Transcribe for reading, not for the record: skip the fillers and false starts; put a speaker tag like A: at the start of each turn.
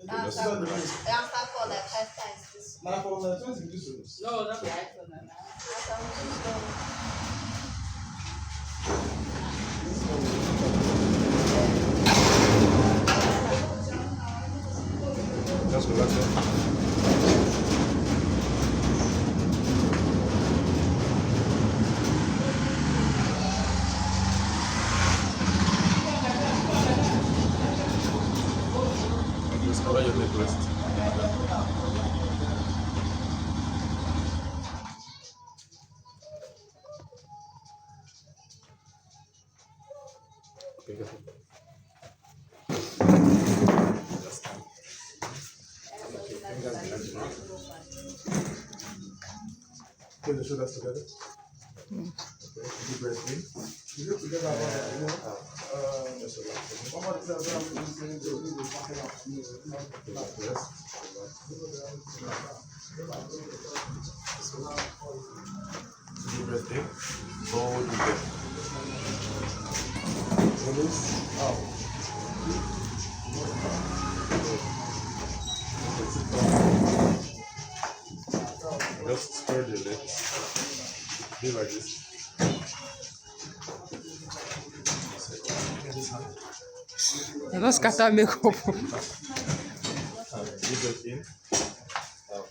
A: Just
B: Answer for like 5 times this.
A: now for the 20
C: No, not the iPhone.
B: Answer too slow.
A: Just relax it. Just cover your neck rest. Okay, go ahead. Just okay, fingers behind the neck. Put the shoulders together. Okay, deep breath in. You look together out. Just relax. Rest. Deep breath in. Hold and breath. Release out. Just spread your legs. Be like this.
D: You don't scatter makeup.
A: Deep breath in. Out.